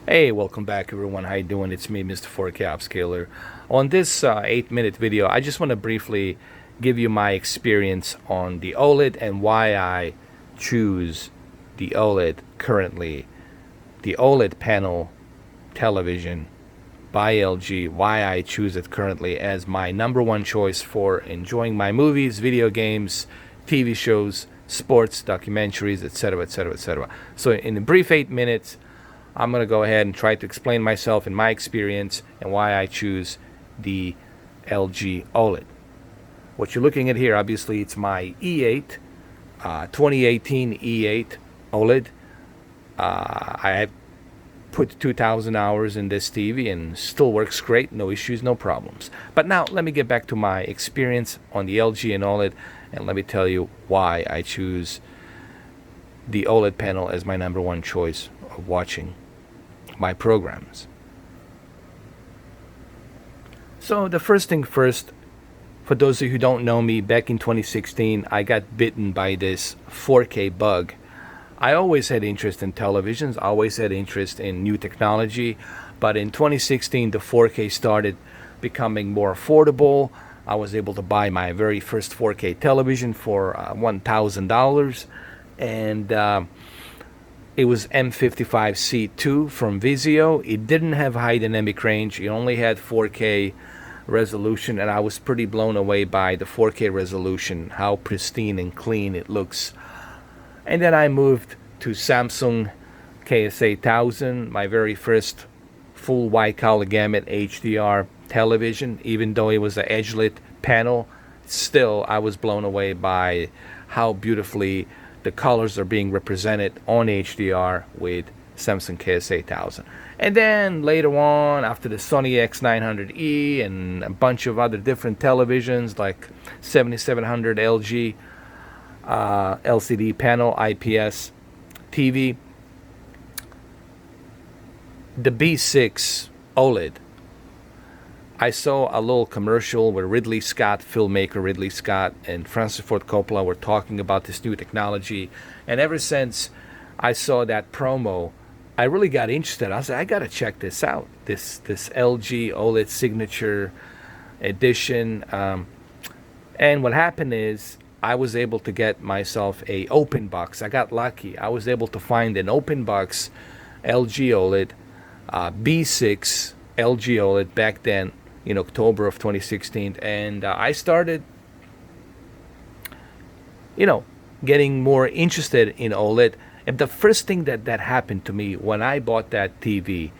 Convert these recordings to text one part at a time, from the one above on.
Hey, welcome back everyone. How you doing? It's me, Mr. 4K Upscaler. On this 8-minute video, I just want to briefly give you my experience on the OLED and why I choose the OLED currently. The OLED panel television by LG, why I choose it currently as my number one choice for enjoying my movies, video games, TV shows, sports, documentaries, etc., etc., etc. So in a brief 8 minutes, I'm going to go ahead and try to explain myself and my experience and why I choose the LG OLED. What you're looking at here, obviously, it's my E8, 2018 E8 OLED. I have put 2,000 hours in this TV and still works great, no issues, no problems. But now let me get back to my experience on the LG and OLED, and let me tell you why I choose the OLED panel as my number one choice of watching my programs. So the first thing first, for those of you who don't know me, back in 2016 I got bitten by this 4K bug. I always had interest in televisions, always had interest in new technology, but in 2016 the 4K started becoming more affordable. I was able to buy my very first 4K television for $1,000, and it was M55C2 from Vizio. It didn't have high dynamic range. It only had 4K resolution, and I was pretty blown away by the 4K resolution, how pristine and clean it looks. And then I moved to Samsung KS8000, my very first full wide color gamut HDR television. Even though it was an edge-lit panel, still I was blown away by how beautifully the colors are being represented on HDR with Samsung KS8000. And then later on, after the Sony X900E and a bunch of other different televisions like 7700 LG LCD panel IPS TV, the B6 OLED, I saw a little commercial where Ridley Scott, filmmaker Ridley Scott, and Francis Ford Coppola were talking about this new technology. And ever since I saw that promo, I really got interested. I said, I gotta check this out. This LG OLED Signature Edition. And what happened is I was able to get myself a open box. I got lucky. I was able to find an open box LG OLED B6 LG OLED back then in October of 2016, and I started getting more interested in OLED. And the first thing that happened to me when I bought that TV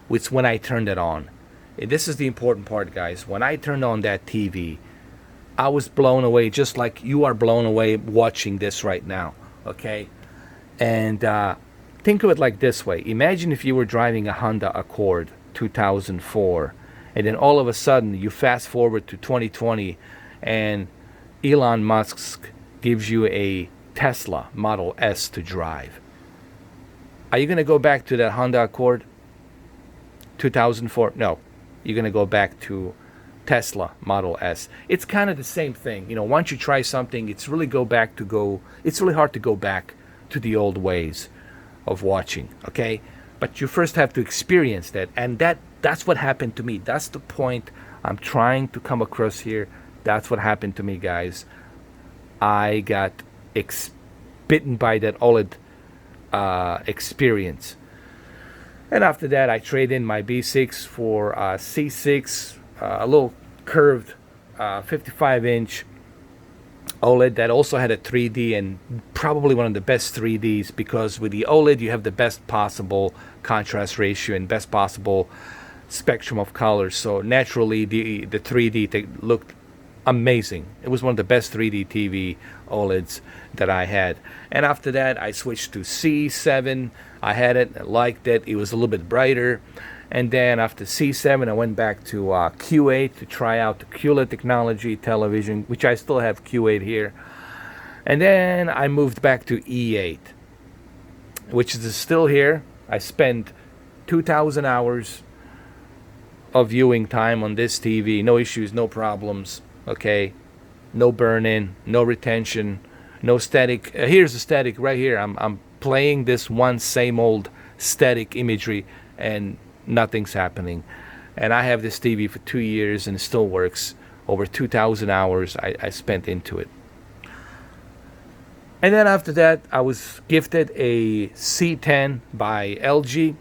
was when I turned it on. And this is the important part, guys. When I turned on that TV, I was blown away, just like you are blown away watching this right now, okay? And think of it like this way. Imagine if you were driving a Honda Accord 2004, and then all of a sudden you fast forward to 2020 and Elon Musk gives you a Tesla Model S to drive. Are you going to go back to that Honda Accord 2004? No. You're going to go back to Tesla Model S. It's kind of the same thing. Once you try something, it's really hard to go back to the old ways of watching, okay? But you first have to experience that, and that's what happened to me. That's the point I'm trying to come across here. That's what happened to me, guys. I got bitten by that OLED experience. And after that, I traded in my B6 for C6, a little curved 55-inch OLED that also had a 3D, and probably one of the best 3Ds, because with the OLED you have the best possible contrast ratio and best possible spectrum of colors. So naturally the 3D looked amazing. It was one of the best 3D TV OLEDs that I had. And after that I switched to C7. I had it, I liked it. It was a little bit brighter. And then after C7 I went back to Q8 to try out the QLED technology television, which I still have Q8 here. And then I moved back to E8, which is still here. I spent 2,000 hours of viewing time on this TV. No issues, no problems, okay? No burn-in, no retention, no static. Here's the static right here. I'm playing this one same old static imagery and nothing's happening. And I have this TV for 2 years and it still works. Over 2,000 hours I spent into it. And then after that, I was gifted a C10 by LG.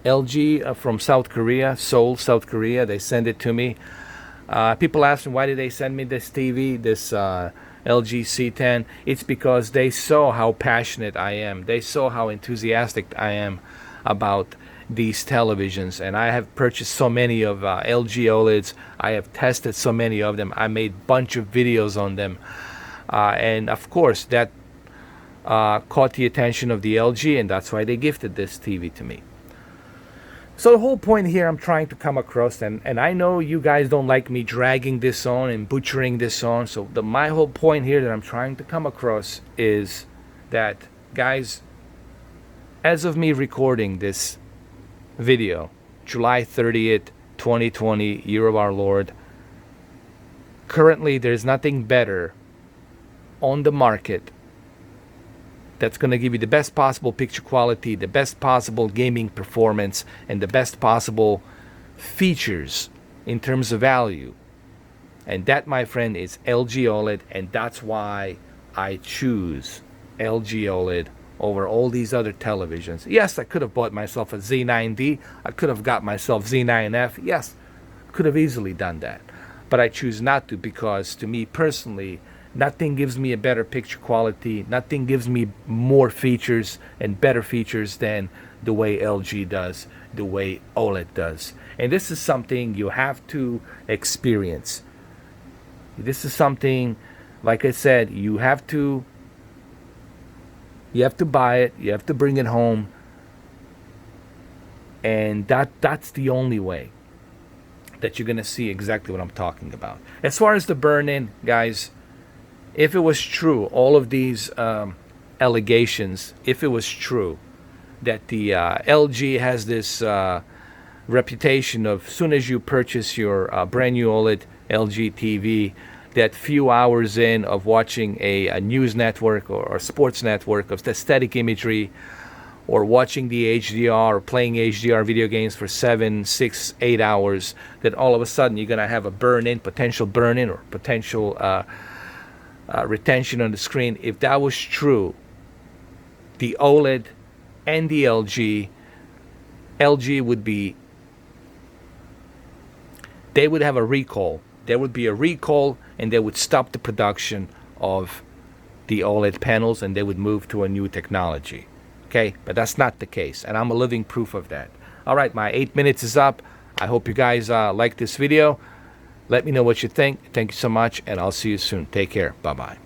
LG from South Korea, Seoul, South Korea. They sent it to me. People ask me, why did they send me this TV, this LG C10? It's because they saw how passionate I am. They saw how enthusiastic I am about these televisions. And I have purchased so many of LG OLEDs. I have tested so many of them. I made a bunch of videos on them. And of course, that caught the attention of the LG, and that's why they gifted this TV to me. So the whole point here I'm trying to come across, and I know you guys don't like me dragging this on and butchering this on, so my whole point here that I'm trying to come across is that, guys, as of me recording this video, July 30th, 2020, year of our Lord, currently there's nothing better on the market that's going to give you the best possible picture quality, the best possible gaming performance, and the best possible features in terms of value. And that, my friend, is LG OLED, and that's why I choose LG OLED over all these other televisions. Yes, I could have bought myself a Z9D. I could have got myself Z9F. Yes, could have easily done that. But I choose not to, because to me personally, nothing gives me a better picture quality. Nothing gives me more features and better features than the way LG does, the way OLED does. And this is something you have to experience. This is something, like I said, you have to buy it. You have to bring it home. And that's the only way that you're going to see exactly what I'm talking about. As far as the burn-in, guys, if it was true, all of these allegations, if it was true that the LG has this reputation of, soon as you purchase your brand new OLED LG TV, that few hours in of watching a news network or sports network of aesthetic imagery, or watching the HDR or playing HDR video games for 7, 6, 8 hours, that all of a sudden you're going to have a burn-in, potential burn-in, or potential retention on the screen. If that was true, the OLED and the LG would be, they would have a recall. There would be a recall, and they would stop the production of the OLED panels, and they would move to a new technology. Okay, but that's not the case, and I'm a living proof of that. All right, my 8 minutes is up. I hope you guys like this video. Let me know what you think. Thank you so much, and I'll see you soon. Take care. Bye-bye.